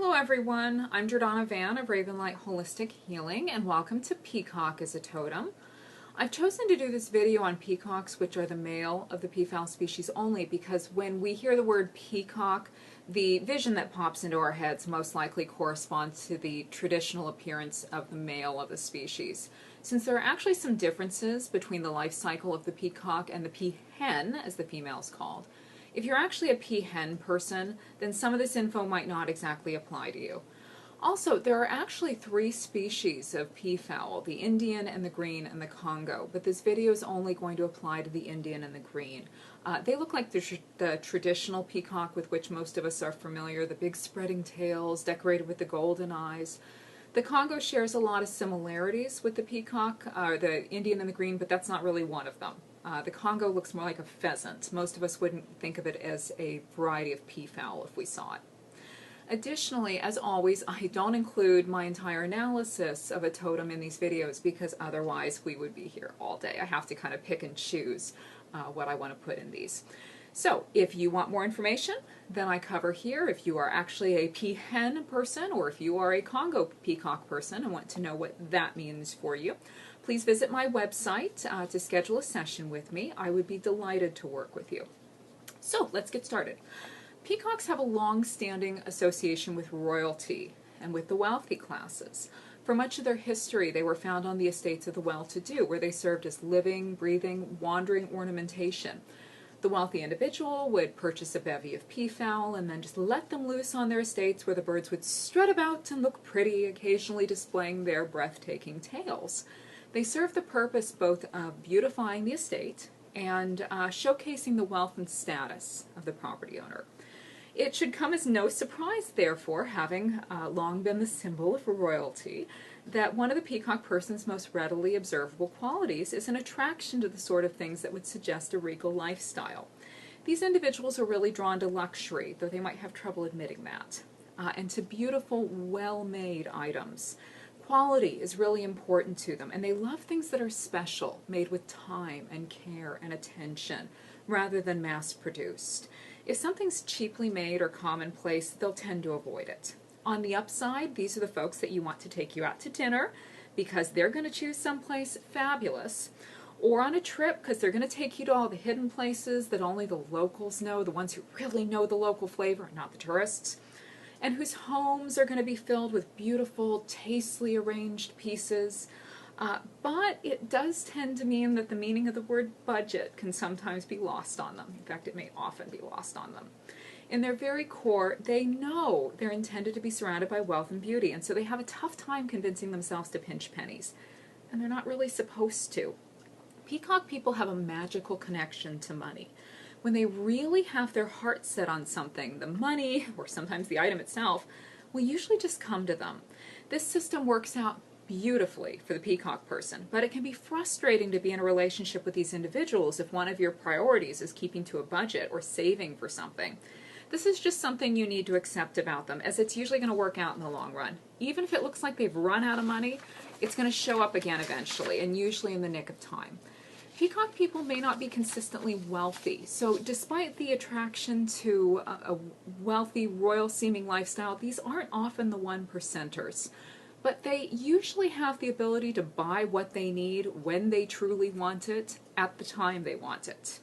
Hello everyone, I'm Jordana Van of Ravenlight Holistic Healing and welcome to Peacock as a Totem. I've chosen to do this video on peacocks, which are the male of the peafowl species only, because when we hear the word peacock, the vision that pops into our heads most likely corresponds to the traditional appearance of the male of the species. Since there are actually some differences between the life cycle of the peacock and the peahen, as the female is called, if you're actually a peahen person, then some of this info might not exactly apply to you. Also, there are actually 3 species of peafowl, the Indian and the green and the Congo, but this video is only going to apply to the Indian and the green. They look like the traditional peacock with which most of us are familiar, the big spreading tails decorated with the golden eyes. The Congo shares a lot of similarities with the peacock, the Indian and the green, but that's not really one of them. The Congo looks more like a pheasant. Most of us wouldn't think of it as a variety of peafowl if we saw it. Additionally, as always, I don't include my entire analysis of a totem in these videos because otherwise we would be here all day. I have to kind of pick and choose what I want to put in these. So if you want more information than I cover here, if you are actually a peahen person or if you are a Congo peacock person and want to know what that means for you, please visit my website to schedule a session with me. I would be delighted to work with you. So let's get started. Peacocks have a long-standing association with royalty and with the wealthy classes. For much of their history, they were found on the estates of the well-to-do, where they served as living, breathing, wandering ornamentation. The wealthy individual would purchase a bevy of peafowl and then just let them loose on their estates where the birds would strut about and look pretty, occasionally displaying their breathtaking tails. They served the purpose both of beautifying the estate and showcasing the wealth and status of the property owner. It should come as no surprise, therefore, having long been the symbol of royalty, that one of the peacock person's most readily observable qualities is an attraction to the sort of things that would suggest a regal lifestyle. These individuals are really drawn to luxury, though they might have trouble admitting that, and to beautiful, well-made items. Quality is really important to them, and they love things that are special, made with time and care and attention, rather than mass-produced. If something's cheaply made or commonplace, they'll tend to avoid it. On the upside, these are the folks that you want to take you out to dinner because they're going to choose someplace fabulous, or on a trip because they're going to take you to all the hidden places that only the locals know, the ones who really know the local flavor, not the tourists, and whose homes are going to be filled with beautiful, tastefully arranged pieces. But it does tend to mean that the meaning of the word budget can sometimes be lost on them. In fact, it may often be lost on them. In their very core, they know they're intended to be surrounded by wealth and beauty, and so they have a tough time convincing themselves to pinch pennies. And they're not really supposed to. Peacock people have a magical connection to money. When they really have their heart set on something, the money, or sometimes the item itself, will usually just come to them. This system works out beautifully for the peacock person, but it can be frustrating to be in a relationship with these individuals if one of your priorities is keeping to a budget or saving for something. This is just something you need to accept about them, as it's usually going to work out in the long run. Even if it looks like they've run out of money, it's going to show up again eventually, and usually in the nick of time. Peacock people may not be consistently wealthy, so despite the attraction to a wealthy, royal-seeming lifestyle, these aren't often the 1%ers. But they usually have the ability to buy what they need when they truly want it, at the time they want it.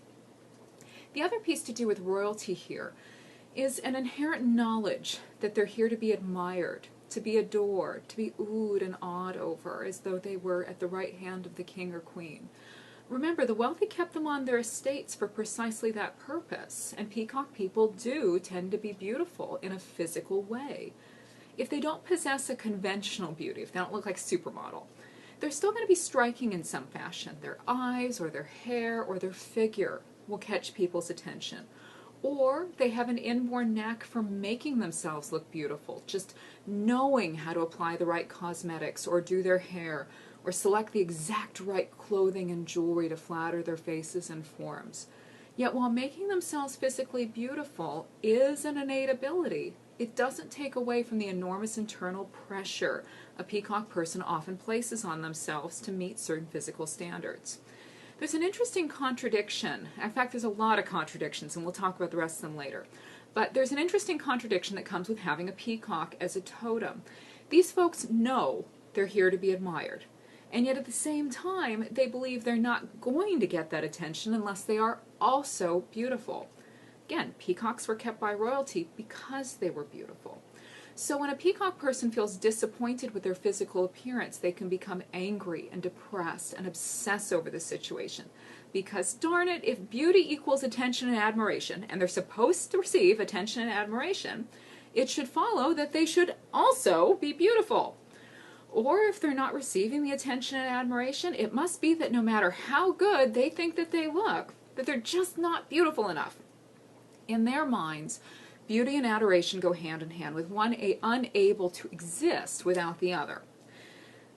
The other piece to do with royalty here is an inherent knowledge that they're here to be admired, to be adored, to be oohed and awed over, as though they were at the right hand of the king or queen. Remember, the wealthy kept them on their estates for precisely that purpose, and peacock people do tend to be beautiful in a physical way. If they don't possess a conventional beauty, if they don't look like a supermodel, they're still going to be striking in some fashion. Their eyes or their hair or their figure will catch people's attention. Or they have an inborn knack for making themselves look beautiful, just knowing how to apply the right cosmetics or do their hair or select the exact right clothing and jewelry to flatter their faces and forms. Yet while making themselves physically beautiful is an innate ability, it doesn't take away from the enormous internal pressure a peacock person often places on themselves to meet certain physical standards. There's an interesting contradiction. In fact, there's a lot of contradictions, and we'll talk about the rest of them later, But there's an interesting contradiction that comes with having a peacock as a totem. These folks know they're here to be admired, and yet at the same time they believe they're not going to get that attention unless they are also beautiful. Again, peacocks were kept by royalty because they were beautiful. So when a peacock person feels disappointed with their physical appearance, they can become angry and depressed and obsess over the situation. Because darn it, if beauty equals attention and admiration, and they're supposed to receive attention and admiration, it should follow that they should also be beautiful. Or if they're not receiving the attention and admiration, it must be that no matter how good they think that they look, that they're just not beautiful enough. In their minds, beauty and adoration go hand in hand, with one unable to exist without the other.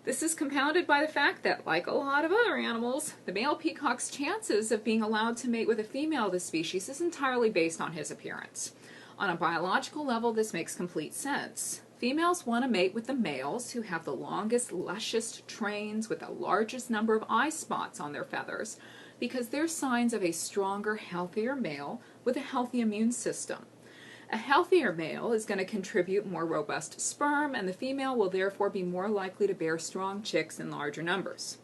This is compounded by the fact that, like a lot of other animals, the male peacock's chances of being allowed to mate with a female of the species is entirely based on his appearance. On a biological level, this makes complete sense. Females want to mate with the males who have the longest, lushest trains with the largest number of eye spots on their feathers, because they're signs of a stronger, healthier male with a healthy immune system. A healthier male is going to contribute more robust sperm, and the female will therefore be more likely to bear strong chicks in larger numbers.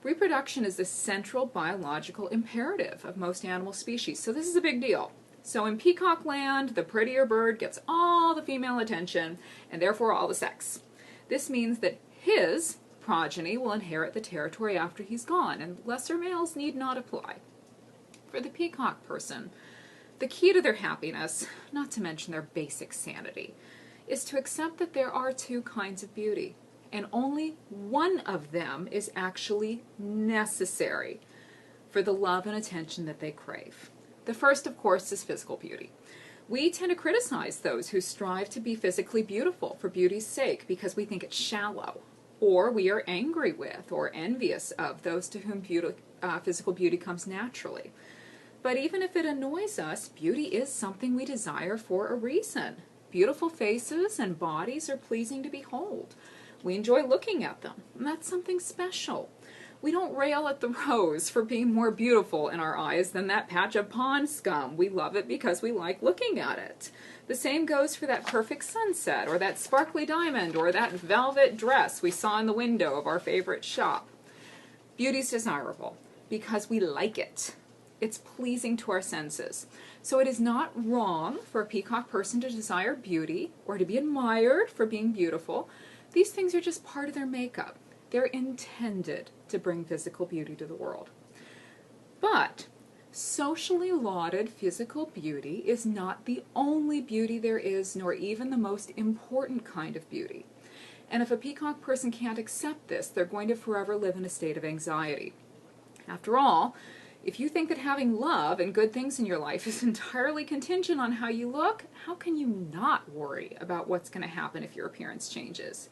Reproduction is the central biological imperative of most animal species, so this is a big deal. So in peacock land, the prettier bird gets all the female attention, and therefore all the sex. This means that his progeny will inherit the territory after he's gone, and lesser males need not apply. For the peacock person, the key to their happiness, not to mention their basic sanity, is to accept that there are two kinds of beauty, and only one of them is actually necessary for the love and attention that they crave. The first, of course, is physical beauty. We tend to criticize those who strive to be physically beautiful for beauty's sake because we think it's shallow, or we are angry with or envious of those to whom physical beauty comes naturally. But even if it annoys us, beauty is something we desire for a reason. Beautiful faces and bodies are pleasing to behold. We enjoy looking at them, and that's something special. We don't rail at the rose for being more beautiful in our eyes than that patch of pond scum. We love it because we like looking at it. The same goes for that perfect sunset, or that sparkly diamond, or that velvet dress we saw in the window of our favorite shop. Beauty's desirable because we like it. It's pleasing to our senses. So it is not wrong for a peacock person to desire beauty or to be admired for being beautiful. These things are just part of their makeup. They're intended to bring physical beauty to the world. But socially lauded physical beauty is not the only beauty there is, nor even the most important kind of beauty. And if a peacock person can't accept this, they're going to forever live in a state of anxiety. After all, if you think that having love and good things in your life is entirely contingent on how you look, how can you not worry about what's going to happen if your appearance changes?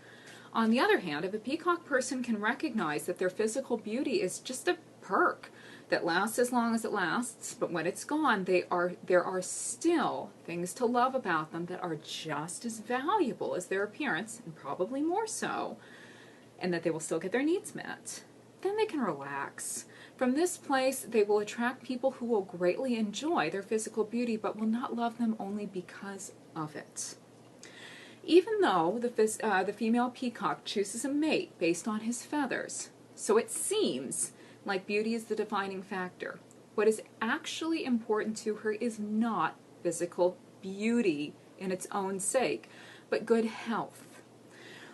On the other hand, if a peacock person can recognize that their physical beauty is just a perk that lasts as long as it lasts, but when it's gone, there are still things to love about them that are just as valuable as their appearance, and probably more so, and that they will still get their needs met, then they can relax. From this place, they will attract people who will greatly enjoy their physical beauty, but will not love them only because of it. Even though the female peacock chooses a mate based on his feathers, so it seems like beauty is the defining factor, what is actually important to her is not physical beauty in its own sake, but good health.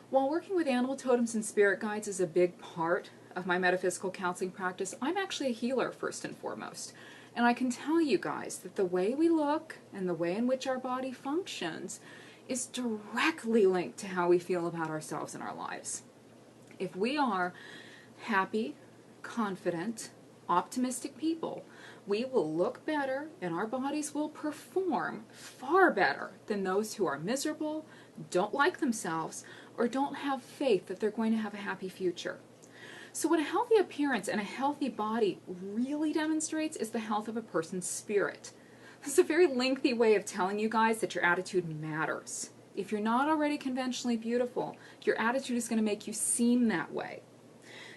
While working with animal totems and spirit guides is a big part of my metaphysical counseling practice, I'm actually a healer first and foremost. And I can tell you guys that the way we look and the way in which our body functions is directly linked to how we feel about ourselves and our lives. If we are happy, confident, optimistic people, we will look better and our bodies will perform far better than those who are miserable, don't like themselves, or don't have faith that they're going to have a happy future. So what a healthy appearance and a healthy body really demonstrates is the health of a person's spirit. This is a very lengthy way of telling you guys that your attitude matters. If you're not already conventionally beautiful, your attitude is going to make you seem that way.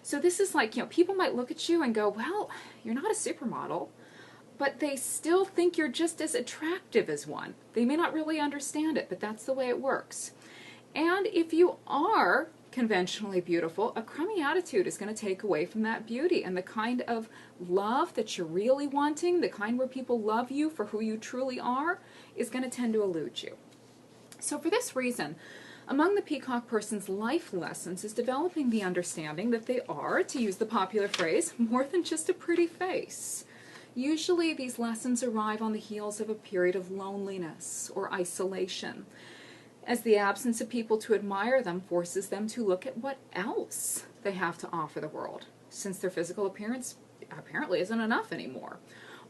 So this is like, people might look at you and go, well, you're not a supermodel, but they still think you're just as attractive as one. They may not really understand it, but that's the way it works. And if you are conventionally beautiful, a crummy attitude is going to take away from that beauty, and the kind of love that you're really wanting, the kind where people love you for who you truly are, is going to tend to elude you. So for this reason, among the Peacock person's life lessons is developing the understanding that they are, to use the popular phrase, more than just a pretty face. Usually these lessons arrive on the heels of a period of loneliness or isolation, as the absence of people to admire them forces them to look at what else they have to offer the world, since their physical appearance apparently isn't enough anymore.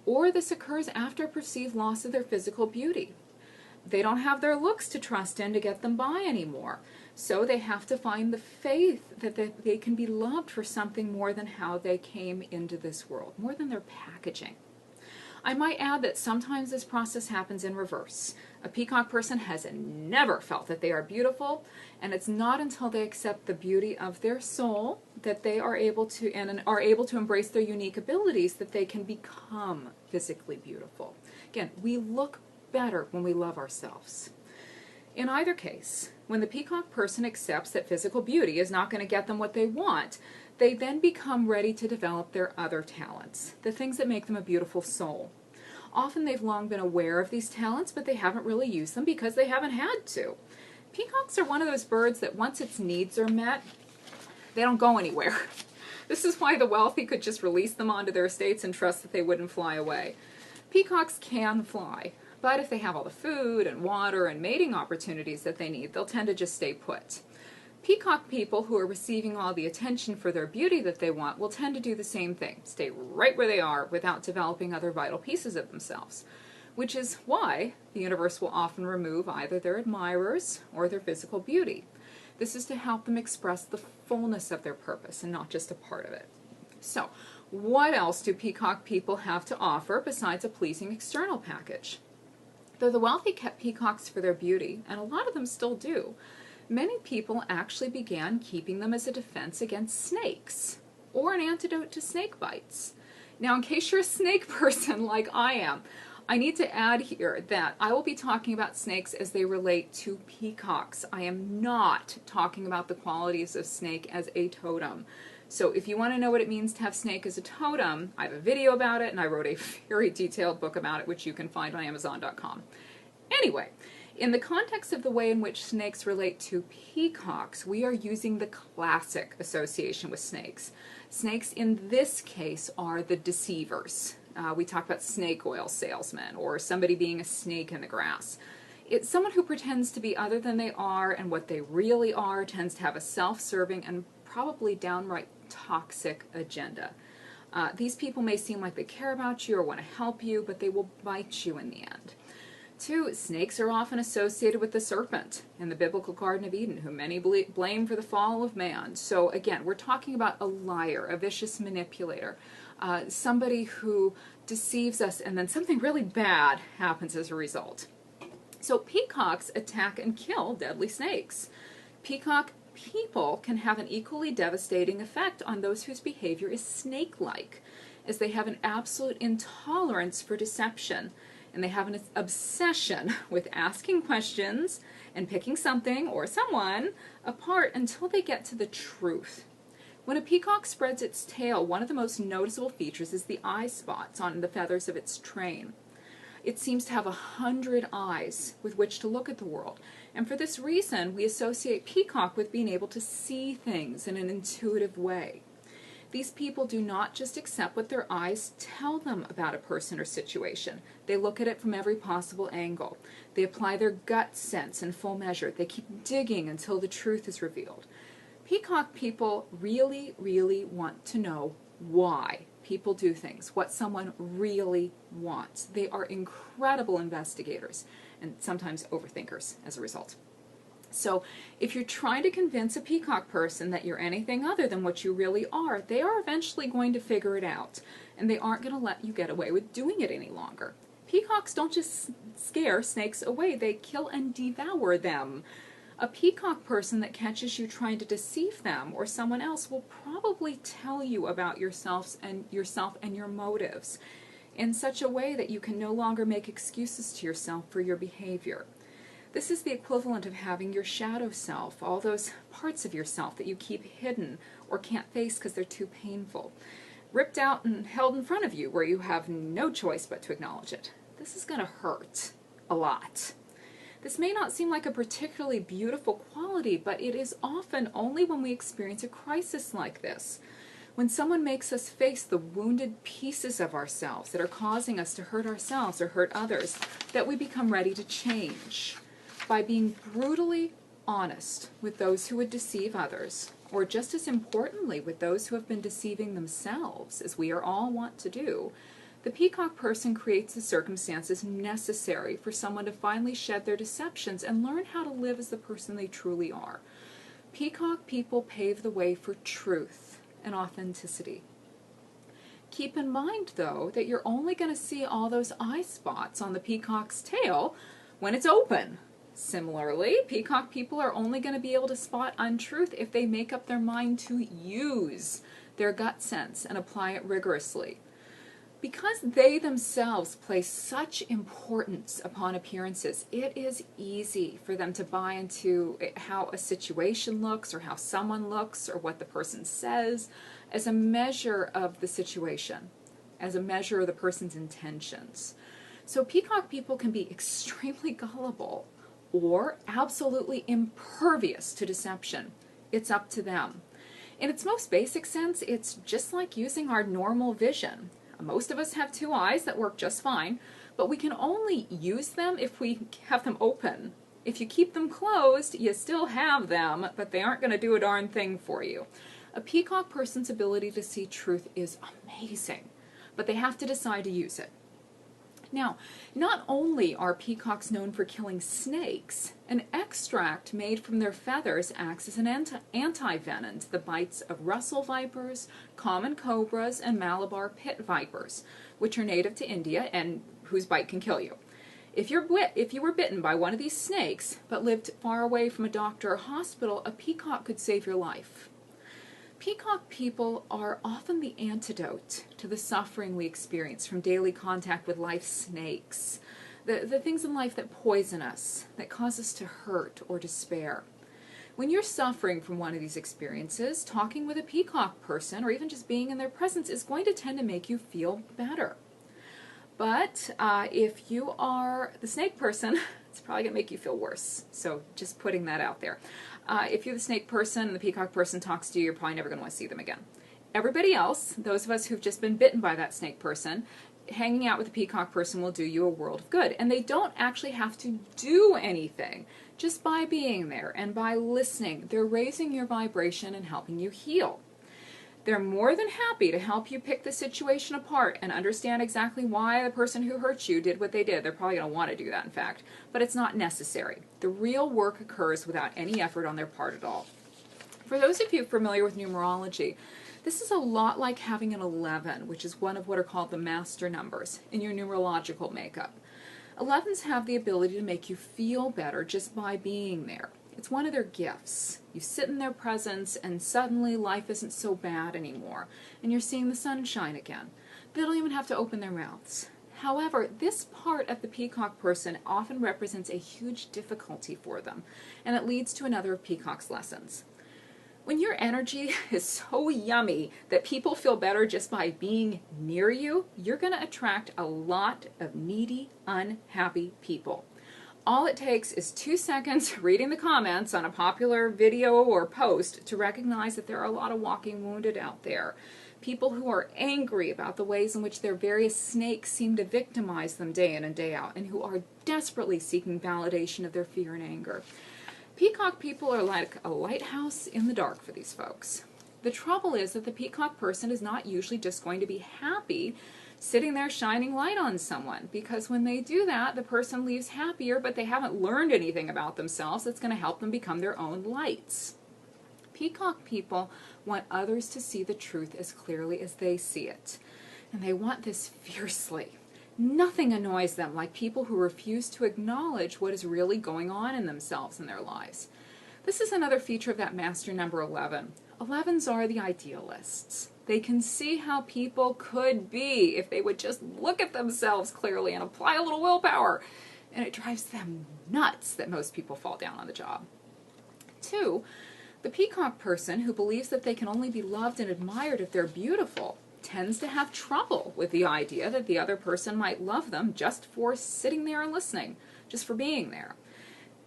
Or this occurs after a perceived loss of their physical beauty. They don't have their looks to trust in to get them by anymore, so they have to find the faith that they can be loved for something more than how they came into this world, more than their packaging. I might add that sometimes this process happens in reverse. A Peacock person has never felt that they are beautiful, and it's not until they accept the beauty of their soul that they are able to, and are able to embrace their unique abilities, that they can become physically beautiful. Again, we look better when we love ourselves. In either case, when the Peacock person accepts that physical beauty is not going to get them what they want, they then become ready to develop their other talents, the things that make them a beautiful soul. Often they've long been aware of these talents, but they haven't really used them because they haven't had to. Peacocks are one of those birds that once its needs are met, they don't go anywhere. This is why the wealthy could just release them onto their estates and trust that they wouldn't fly away. Peacocks can fly, but if they have all the food and water and mating opportunities that they need, they'll tend to just stay put. Peacock people who are receiving all the attention for their beauty that they want will tend to do the same thing, stay right where they are without developing other vital pieces of themselves, which is why the universe will often remove either their admirers or their physical beauty. This is to help them express the fullness of their purpose and not just a part of it. So, what else do Peacock people have to offer besides a pleasing external package? Though the wealthy kept peacocks for their beauty, and a lot of them still do, many people actually began keeping them as a defense against snakes, or an antidote to snake bites. Now, in case you're a snake person like I am, I need to add here that I will be talking about snakes as they relate to peacocks. I am not talking about the qualities of snake as a totem. So if you want to know what it means to have snake as a totem, I have a video about it, and I wrote a very detailed book about it, which you can find on Amazon.com. Anyway, in the context of the way in which snakes relate to peacocks, we are using the classic association with snakes. Snakes in this case are the deceivers. We talk about snake oil salesmen, or somebody being a snake in the grass. It's someone who pretends to be other than they are, and what they really are tends to have a self-serving and probably downright toxic agenda. These people may seem like they care about you or want to help you, but they will bite you in the end. 2, snakes are often associated with the serpent in the biblical Garden of Eden, whom many blame for the fall of man. So again, we're talking about a liar, a vicious manipulator, somebody who deceives us and then something really bad happens as a result. So peacocks attack and kill deadly snakes. Peacock people can have an equally devastating effect on those whose behavior is snake-like, as they have an absolute intolerance for deception, and they have an obsession with asking questions and picking something or someone apart until they get to the truth. When a peacock spreads its tail, one of the most noticeable features is the eye spots on the feathers of its train. It seems to have 100 eyes with which to look at the world, and for this reason we associate peacock with being able to see things in an intuitive way. These people do not just accept what their eyes tell them about a person or situation. They look at it from every possible angle. They apply their gut sense in full measure. They keep digging until the truth is revealed. Peacock people really, really want to know why people do things, what someone really wants. They are incredible investigators and sometimes overthinkers as a result. So if you're trying to convince a peacock person that you're anything other than what you really are, they are eventually going to figure it out, and they aren't going to let you get away with doing it any longer. Peacocks don't just scare snakes away, they kill and devour them. A peacock person that catches you trying to deceive them or someone else will probably tell you about yourself and your motives. in such a way that you can no longer make excuses to yourself for your behavior. This is the equivalent of having your shadow self, all those parts of yourself that you keep hidden or can't face because they're too painful, ripped out and held in front of you where you have no choice but to acknowledge it. This is going to hurt a lot. This may not seem like a particularly beautiful quality, but it is often only when we experience a crisis like this, when someone makes us face the wounded pieces of ourselves that are causing us to hurt ourselves or hurt others, that we become ready to change. By being brutally honest with those who would deceive others, or just as importantly with those who have been deceiving themselves, as we are all wont to do, the peacock person creates the circumstances necessary for someone to finally shed their deceptions and learn how to live as the person they truly are. Peacock people pave the way for truth and authenticity. Keep in mind, though, that you're only going to see all those eye spots on the peacock's tail when it's open. Similarly, peacock people are only going to be able to spot untruth if they make up their mind to use their gut sense and apply it rigorously. Because they themselves place such importance upon appearances, it is easy for them to buy into how a situation looks or how someone looks or what the person says as a measure of the situation, as a measure of the person's intentions. So peacock people can be extremely gullible or absolutely impervious to deception. It's up to them. In its most basic sense, it's just like using our normal vision. Most of us have two eyes that work just fine, but we can only use them if we have them open. If you keep them closed, you still have them, but they aren't going to do a darn thing for you. A peacock person's ability to see truth is amazing, but they have to decide to use it. Now, not only are peacocks known for killing snakes, an extract made from their feathers acts as an anti-venom to the bites of Russell vipers, common cobras, and Malabar pit vipers, which are native to India and whose bite can kill you. If you were bitten by one of these snakes but lived far away from a doctor or hospital, a peacock could save your life. Peacock people are often the antidote to the suffering we experience from daily contact with life's snakes, the things in life that poison us, that cause us to hurt or despair. When you're suffering from one of these experiences, talking with a peacock person or even just being in their presence is going to tend to make you feel better. But if you are the snake person, it's probably going to make you feel worse. So just putting that out there. If you're the snake person and the peacock person talks to you, you're probably never going to want to see them again. Everybody else, those of us who've just been bitten by that snake person, hanging out with the peacock person will do you a world of good. And they don't actually have to do anything. Just by being there and by listening, they're raising your vibration and helping you heal. They're more than happy to help you pick the situation apart and understand exactly why the person who hurt you did what they did. They're probably going to want to do that, in fact, but it's not necessary. The real work occurs without any effort on their part at all. For those of you familiar with numerology, this is a lot like having an 11, which is one of what are called the master numbers in your numerological makeup. 11s have the ability to make you feel better just by being there. It's one of their gifts. You sit in their presence and suddenly life isn't so bad anymore and you're seeing the sunshine again. They don't even have to open their mouths. However, this part of the peacock person often represents a huge difficulty for them, and it leads to another of Peacock's lessons. When your energy is so yummy that people feel better just by being near you, you're going to attract a lot of needy, unhappy people. All it takes is 2 seconds reading the comments on a popular video or post to recognize that there are a lot of walking wounded out there. People who are angry about the ways in which their various snakes seem to victimize them day in and day out, and who are desperately seeking validation of their fear and anger. Peacock people are like a lighthouse in the dark for these folks. The trouble is that the peacock person is not usually just going to be happy sitting there shining light on someone, because when they do that, the person leaves happier, but they haven't learned anything about themselves that's going to help them become their own lights. Peacock people want others to see the truth as clearly as they see it, and they want this fiercely. Nothing annoys them like people who refuse to acknowledge what is really going on in themselves and their lives. This is another feature of that master number 11. 11s are the idealists. They can see how people could be if they would just look at themselves clearly and apply a little willpower. And it drives them nuts that most people fall down on the job. 2, the peacock person who believes that they can only be loved and admired if they're beautiful tends to have trouble with the idea that the other person might love them just for sitting there and listening, just for being there.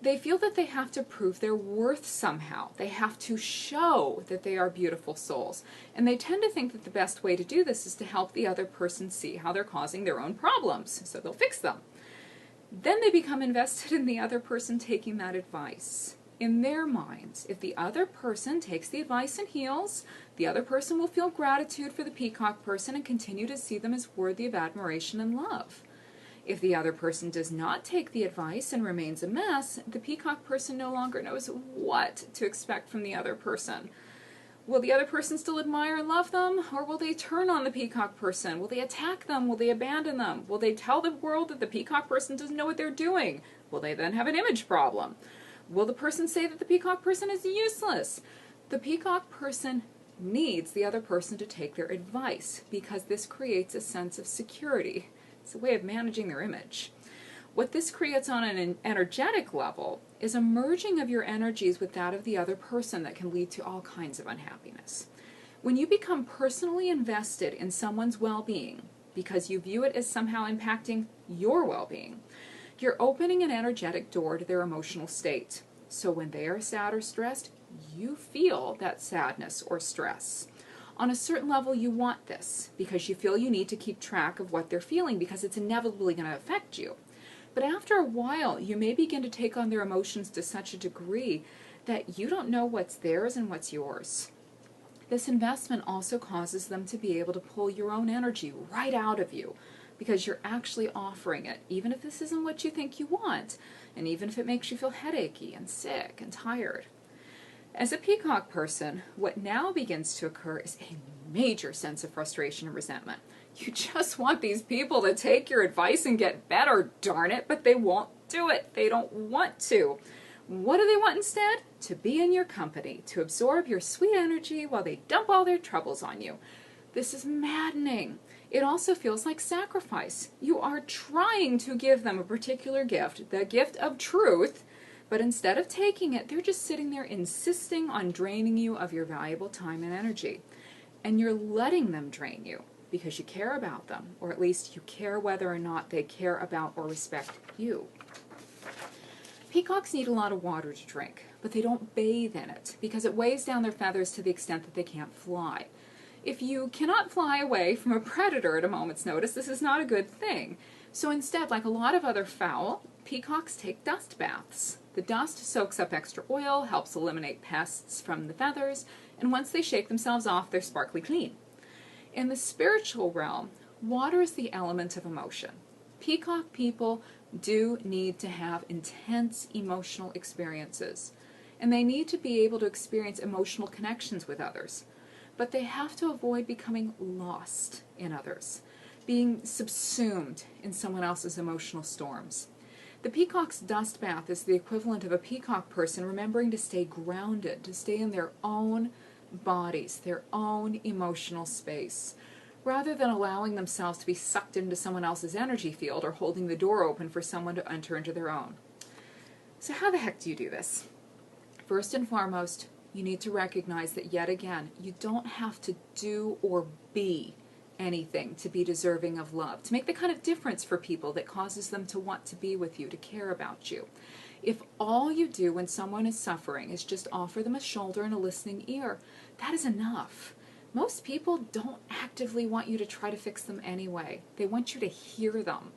They feel that they have to prove their worth somehow. They have to show that they are beautiful souls. And they tend to think that the best way to do this is to help the other person see how they're causing their own problems, so they'll fix them. Then they become invested in the other person taking that advice. In their minds, if the other person takes the advice and heals, the other person will feel gratitude for the peacock person and continue to see them as worthy of admiration and love. If the other person does not take the advice and remains a mess, the peacock person no longer knows what to expect from the other person. Will the other person still admire and love them, or will they turn on the peacock person? Will they attack them? Will they abandon them? Will they tell the world that the peacock person doesn't know what they're doing? Will they then have an image problem? Will the person say that the peacock person is useless? The peacock person needs the other person to take their advice because this creates a sense of security. It's a way of managing their image. What this creates on an energetic level is a merging of your energies with that of the other person that can lead to all kinds of unhappiness. When you become personally invested in someone's well-being because you view it as somehow impacting your well-being, you're opening an energetic door to their emotional state. So when they are sad or stressed, you feel that sadness or stress. On a certain level, you want this because you feel you need to keep track of what they're feeling because it's inevitably going to affect you. But after a while, you may begin to take on their emotions to such a degree that you don't know what's theirs and what's yours. This investment also causes them to be able to pull your own energy right out of you because you're actually offering it, even if this isn't what you think you want, and even if it makes you feel headachy and sick and tired. As a peacock person, what now begins to occur is a major sense of frustration and resentment. You just want these people to take your advice and get better, darn it, but they won't do it. They don't want to. What do they want instead? To be in your company, to absorb your sweet energy while they dump all their troubles on you. This is maddening. It also feels like sacrifice. You are trying to give them a particular gift, the gift of truth, but instead of taking it, they're just sitting there insisting on draining you of your valuable time and energy. And you're letting them drain you because you care about them, or at least you care whether or not they care about or respect you. Peacocks need a lot of water to drink, but they don't bathe in it because it weighs down their feathers to the extent that they can't fly. If you cannot fly away from a predator at a moment's notice, this is not a good thing. So instead, like a lot of other fowl, peacocks take dust baths. The dust soaks up extra oil, helps eliminate pests from the feathers, and once they shake themselves off, they're sparkly clean. In the spiritual realm, water is the element of emotion. Peacock people do need to have intense emotional experiences, and they need to be able to experience emotional connections with others. But they have to avoid becoming lost in others, being subsumed in someone else's emotional storms. The peacock's dust bath is the equivalent of a peacock person remembering to stay grounded, to stay in their own bodies, their own emotional space, rather than allowing themselves to be sucked into someone else's energy field or holding the door open for someone to enter into their own. So how the heck do you do this? First and foremost, you need to recognize that yet again, you don't have to do or be anything to be deserving of love, to make the kind of difference for people that causes them to want to be with you, to care about you. If all you do when someone is suffering is just offer them a shoulder and a listening ear, that is enough. Most people don't actively want you to try to fix them anyway. They want you to hear them.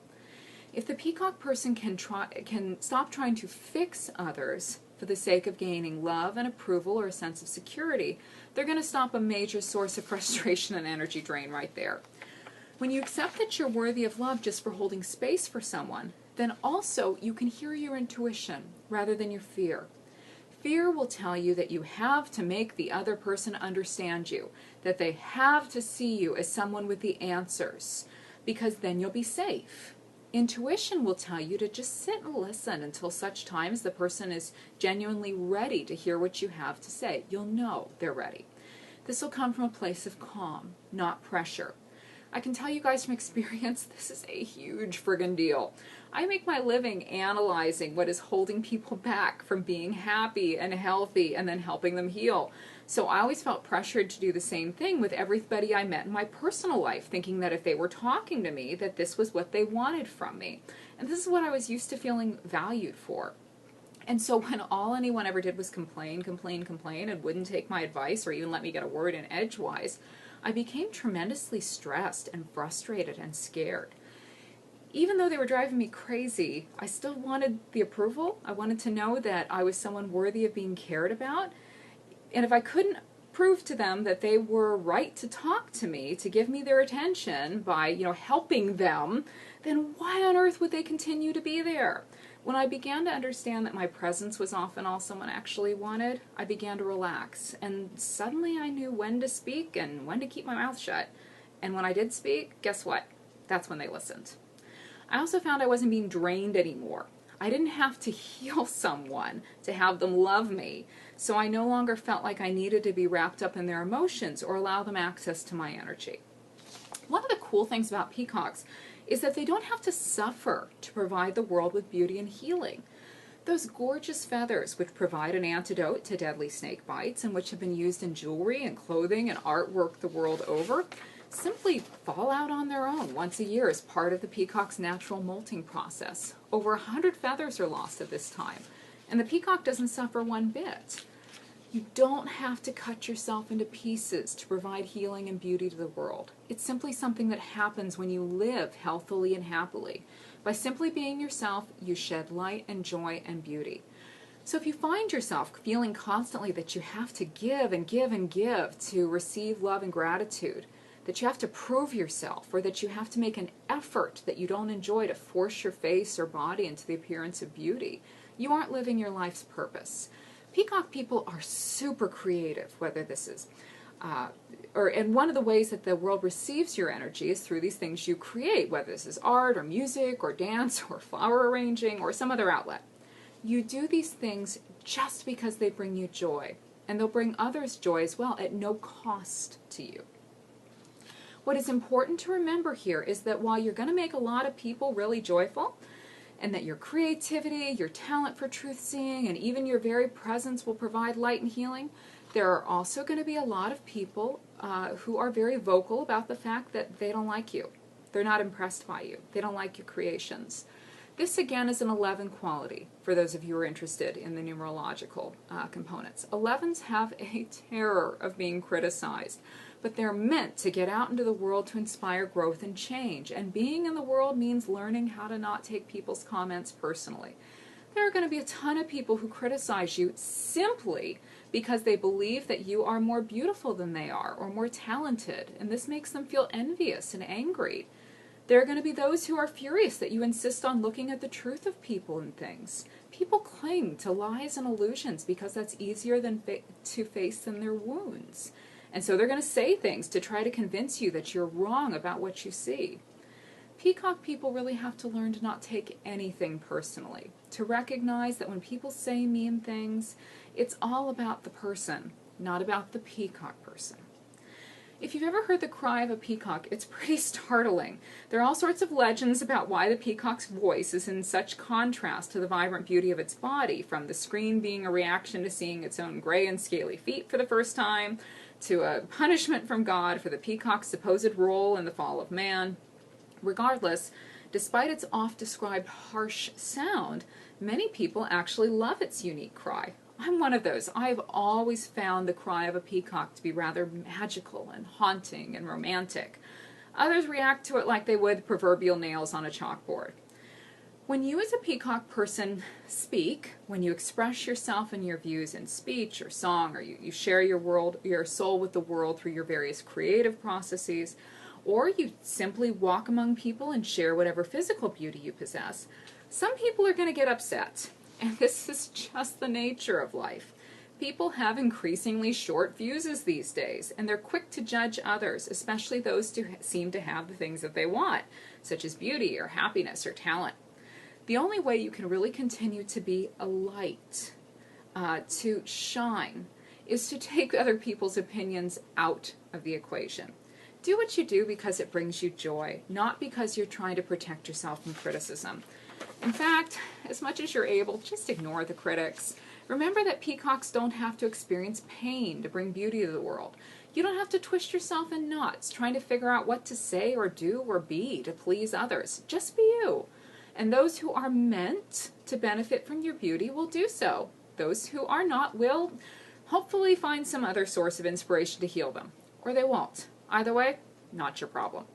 If the peacock person can stop trying to fix others for the sake of gaining love and approval or a sense of security, they're going to stop a major source of frustration and energy drain right there. When you accept that you're worthy of love just for holding space for someone, then also you can hear your intuition rather than your fear. Fear will tell you that you have to make the other person understand you, that they have to see you as someone with the answers, because then you'll be safe. Intuition will tell you to just sit and listen until such time as the person is genuinely ready to hear what you have to say. You'll know they're ready. This will come from a place of calm, not pressure. I can tell you guys from experience, this is a huge friggin' deal. I make my living analyzing what is holding people back from being happy and healthy and then helping them heal. So I always felt pressured to do the same thing with everybody I met in my personal life, thinking that if they were talking to me, that this was what they wanted from me. And this is what I was used to feeling valued for. And so when all anyone ever did was complain, and wouldn't take my advice or even let me get a word in edgewise, I became tremendously stressed and frustrated and scared. Even though they were driving me crazy, I still wanted the approval. I wanted to know that I was someone worthy of being cared about. And if I couldn't prove to them that they were right to talk to me, to give me their attention by, helping them, then why on earth would they continue to be there? When I began to understand that my presence was often all someone actually wanted, I began to relax. And suddenly I knew when to speak and when to keep my mouth shut. And when I did speak, guess what? That's when they listened. I also found I wasn't being drained anymore. I didn't have to heal someone to have them love me. So I no longer felt like I needed to be wrapped up in their emotions or allow them access to my energy. One of the cool things about peacocks is that they don't have to suffer to provide the world with beauty and healing. Those gorgeous feathers, which provide an antidote to deadly snake bites and which have been used in jewelry and clothing and artwork the world over, simply fall out on their own once a year as part of the peacock's natural molting process. Over 100 feathers are lost at this time, and the peacock doesn't suffer one bit. You don't have to cut yourself into pieces to provide healing and beauty to the world. It's simply something that happens when you live healthily and happily. By simply being yourself, you shed light and joy and beauty. So if you find yourself feeling constantly that you have to give and give and give to receive love and gratitude, that you have to prove yourself, or that you have to make an effort that you don't enjoy to force your face or body into the appearance of beauty, you aren't living your life's purpose. Peacock people are super creative, whether this is, and one of the ways that the world receives your energy is through these things you create, whether this is art or music or dance or flower arranging or some other outlet. You do these things just because they bring you joy, and they'll bring others joy as well at no cost to you. What is important to remember here is that while you're going to make a lot of people really joyful, and that your creativity, your talent for truth-seeing, and even your very presence will provide light and healing, there are also going to be a lot of people who are very vocal about the fact that they don't like you. They're not impressed by you. They don't like your creations. This, again, is an 11 quality, for those of you who are interested in the numerological components. 11s have a terror of being criticized, but they're meant to get out into the world to inspire growth and change. And being in the world means learning how to not take people's comments personally. There are going to be a ton of people who criticize you simply because they believe that you are more beautiful than they are or more talented, and this makes them feel envious and angry. There are going to be those who are furious that you insist on looking at the truth of people and things. People cling to lies and illusions because that's easier to face than their wounds. And so they're going to say things to try to convince you that you're wrong about what you see. Peacock people really have to learn to not take anything personally, to recognize that when people say mean things, it's all about the person, not about the peacock person. If you've ever heard the cry of a peacock, it's pretty startling. There are all sorts of legends about why the peacock's voice is in such contrast to the vibrant beauty of its body, from the scream being a reaction to seeing its own gray and scaly feet for the first time, to a punishment from God for the peacock's supposed role in the fall of man. Regardless, despite its oft-described harsh sound, many people actually love its unique cry. I'm one of those. I've always found the cry of a peacock to be rather magical and haunting and romantic. Others react to it like they would proverbial nails on a chalkboard. When you as a peacock person speak, when you express yourself and your views in speech or song, or you share your soul with the world through your various creative processes, or you simply walk among people and share whatever physical beauty you possess, some people are going to get upset. And this is just the nature of life. People have increasingly short fuses these days, and they're quick to judge others, especially those who seem to have the things that they want, such as beauty or happiness or talent. The only way you can really continue to be a light, to shine, is to take other people's opinions out of the equation. Do what you do because it brings you joy, not because you're trying to protect yourself from criticism. In fact, as much as you're able, just ignore the critics. Remember that peacocks don't have to experience pain to bring beauty to the world. You don't have to twist yourself in knots trying to figure out what to say or do or be to please others. Just be you. And those who are meant to benefit from your beauty will do so. Those who are not will hopefully find some other source of inspiration to heal them. Or they won't. Either way, not your problem.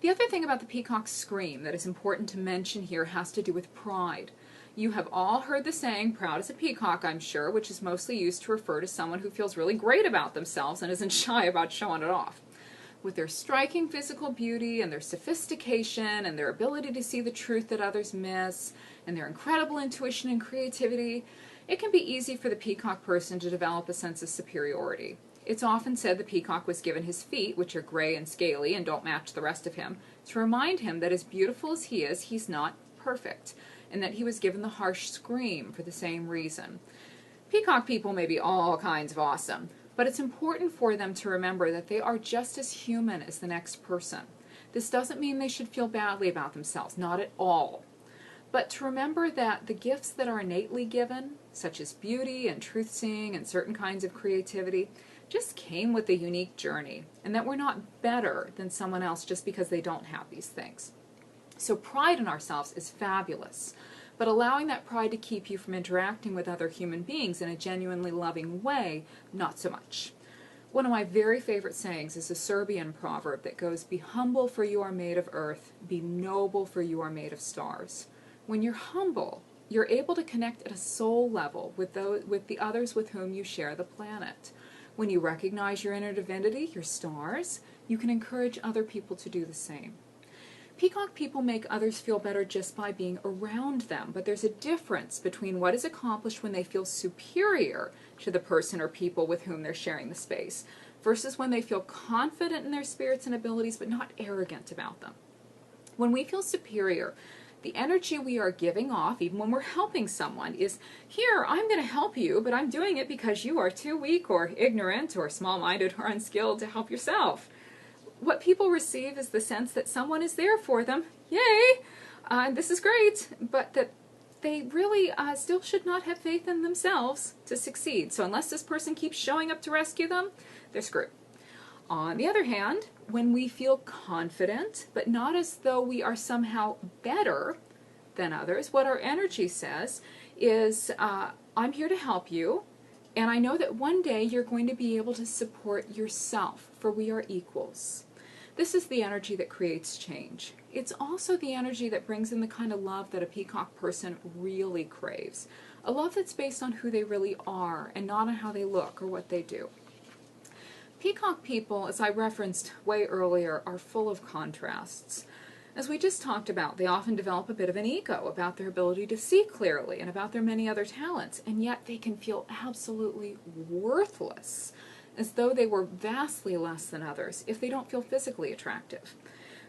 The other thing about the peacock scream that is important to mention here has to do with pride. You have all heard the saying, proud as a peacock, I'm sure, which is mostly used to refer to someone who feels really great about themselves and isn't shy about showing it off. With their striking physical beauty and their sophistication and their ability to see the truth that others miss and their incredible intuition and creativity, it can be easy for the peacock person to develop a sense of superiority. It's often said the peacock was given his feet, which are gray and scaly and don't match the rest of him, to remind him that as beautiful as he is, he's not perfect, and that he was given the harsh scream for the same reason. Peacock people may be all kinds of awesome, but it's important for them to remember that they are just as human as the next person. This doesn't mean they should feel badly about themselves, not at all. But to remember that the gifts that are innately given, such as beauty and truth-seeing and certain kinds of creativity, just came with a unique journey, and that we're not better than someone else just because they don't have these things. So pride in ourselves is fabulous, but allowing that pride to keep you from interacting with other human beings in a genuinely loving way, not so much. One of my very favorite sayings is a Serbian proverb that goes, "Be humble, for you are made of earth. Be noble, for you are made of stars." When you're humble, you're able to connect at a soul level with the others with whom you share the planet. When you recognize your inner divinity, your stars, you can encourage other people to do the same. Peacock people make others feel better just by being around them, but there's a difference between what is accomplished when they feel superior to the person or people with whom they're sharing the space, versus when they feel confident in their spirits and abilities but not arrogant about them. When we feel superior, the energy we are giving off, even when we're helping someone, is, here, I'm going to help you, but I'm doing it because you are too weak or ignorant or small-minded or unskilled to help yourself. What people receive is the sense that someone is there for them, yay, and this is great, but that they really still should not have faith in themselves to succeed. So unless this person keeps showing up to rescue them, they're screwed. On the other hand, when we feel confident, but not as though we are somehow better than others, what our energy says is, I'm here to help you, and I know that one day you're going to be able to support yourself, for we are equals. This is the energy that creates change. It's also the energy that brings in the kind of love that a peacock person really craves. A love that's based on who they really are and not on how they look or what they do. Peacock people, as I referenced way earlier, are full of contrasts. As we just talked about, they often develop a bit of an ego about their ability to see clearly and about their many other talents, and yet they can feel absolutely worthless, as though they were vastly less than others if they don't feel physically attractive.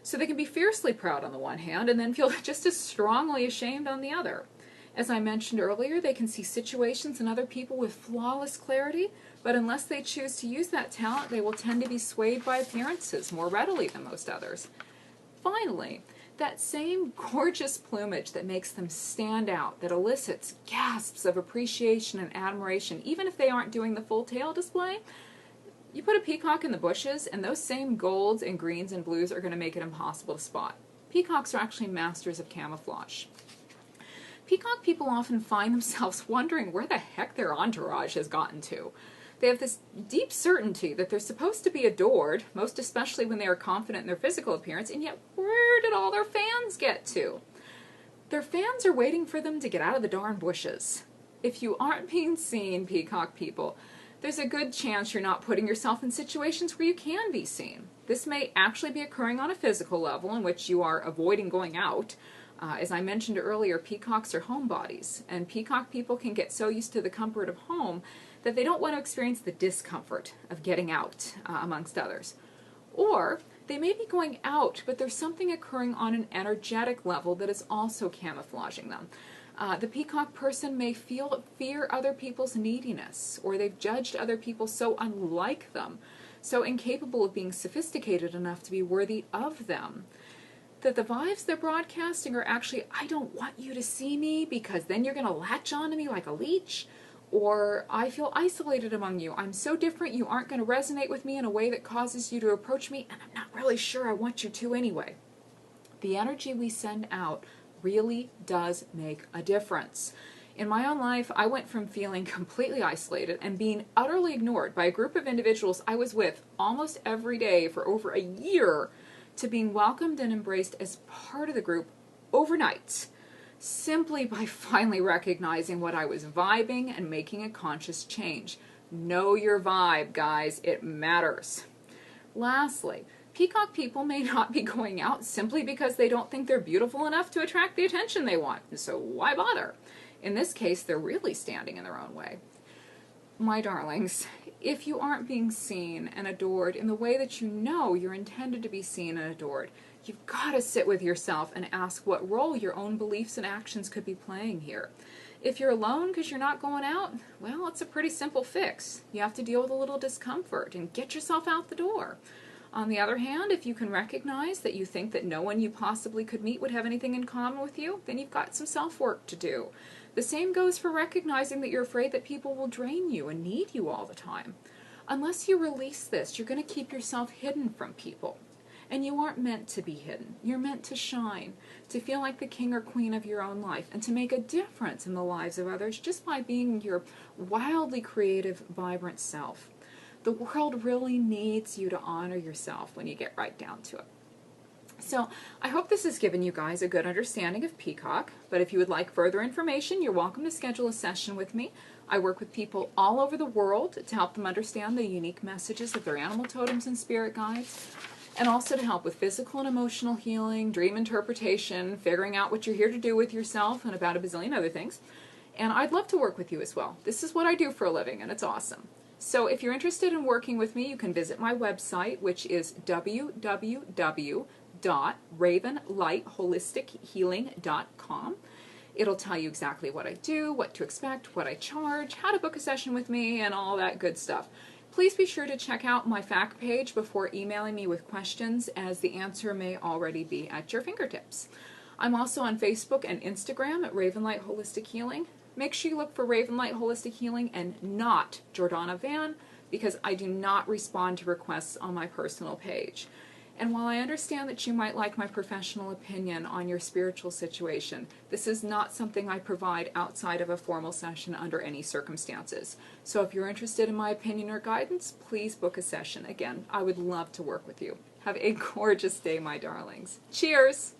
So they can be fiercely proud on the one hand and then feel just as strongly ashamed on the other. As I mentioned earlier, they can see situations and other people with flawless clarity, but unless they choose to use that talent, they will tend to be swayed by appearances more readily than most others. Finally, that same gorgeous plumage that makes them stand out, that elicits gasps of appreciation and admiration, even if they aren't doing the full tail display, you put a peacock in the bushes, and those same golds and greens and blues are going to make it impossible to spot. Peacocks are actually masters of camouflage. Peacock people often find themselves wondering where the heck their entourage has gotten to. They have this deep certainty that they're supposed to be adored, most especially when they are confident in their physical appearance, and yet where did all their fans get to? Their fans are waiting for them to get out of the darn bushes. If you aren't being seen, peacock people, there's a good chance you're not putting yourself in situations where you can be seen. This may actually be occurring on a physical level in which you are avoiding going out. As I mentioned earlier, peacocks are homebodies, and peacock people can get so used to the comfort of home that they don't want to experience the discomfort of getting out, amongst others. Or they may be going out, but there's something occurring on an energetic level that is also camouflaging them. The peacock person may fear other people's neediness, or they've judged other people so unlike them, so incapable of being sophisticated enough to be worthy of them, that the vibes they're broadcasting are actually, I don't want you to see me because then you're going to latch onto me like a leech, or I feel isolated among you. I'm so different you aren't going to resonate with me in a way that causes you to approach me, and I'm not really sure I want you to anyway. The energy we send out really does make a difference. In my own life, I went from feeling completely isolated and being utterly ignored by a group of individuals I was with almost every day for over a year to being welcomed and embraced as part of the group overnight, simply by finally recognizing what I was vibing and making a conscious change. Know your vibe, guys. It matters. Lastly, peacock people may not be going out simply because they don't think they're beautiful enough to attract the attention they want. So why bother? In this case, they're really standing in their own way. My darlings, if you aren't being seen and adored in the way that you know you're intended to be seen and adored, you've got to sit with yourself and ask what role your own beliefs and actions could be playing here. If you're alone because you're not going out, well, it's a pretty simple fix. You have to deal with a little discomfort and get yourself out the door. On the other hand, if you can recognize that you think that no one you possibly could meet would have anything in common with you, then you've got some self-work to do. The same goes for recognizing that you're afraid that people will drain you and need you all the time. Unless you release this, you're going to keep yourself hidden from people. And you aren't meant to be hidden. You're meant to shine, to feel like the king or queen of your own life, and to make a difference in the lives of others just by being your wildly creative, vibrant self. The world really needs you to honor yourself when you get right down to it. So I hope this has given you guys a good understanding of peacock, but if you would like further information, you're welcome to schedule a session with me. I work with people all over the world to help them understand the unique messages of their animal totems and spirit guides, and also to help with physical and emotional healing, dream interpretation, figuring out what you're here to do with yourself, and about a bazillion other things. And I'd love to work with you as well. This is what I do for a living, and it's awesome. So if you're interested in working with me, you can visit my website, which is www.ravenlightholistichealing.com. It'll tell you exactly what I do, what to expect, what I charge, how to book a session with me, and all that good stuff. Please be sure to check out my fact page before emailing me with questions, as the answer may already be at your fingertips. I'm also on Facebook and Instagram at Ravenlight Holistic Healing. Make sure you look for Ravenlight Holistic Healing and not Jordana Van, because I do not respond to requests on my personal page. And while I understand that you might like my professional opinion on your spiritual situation, this is not something I provide outside of a formal session under any circumstances. So if you're interested in my opinion or guidance, please book a session. Again, I would love to work with you. Have a gorgeous day, my darlings. Cheers!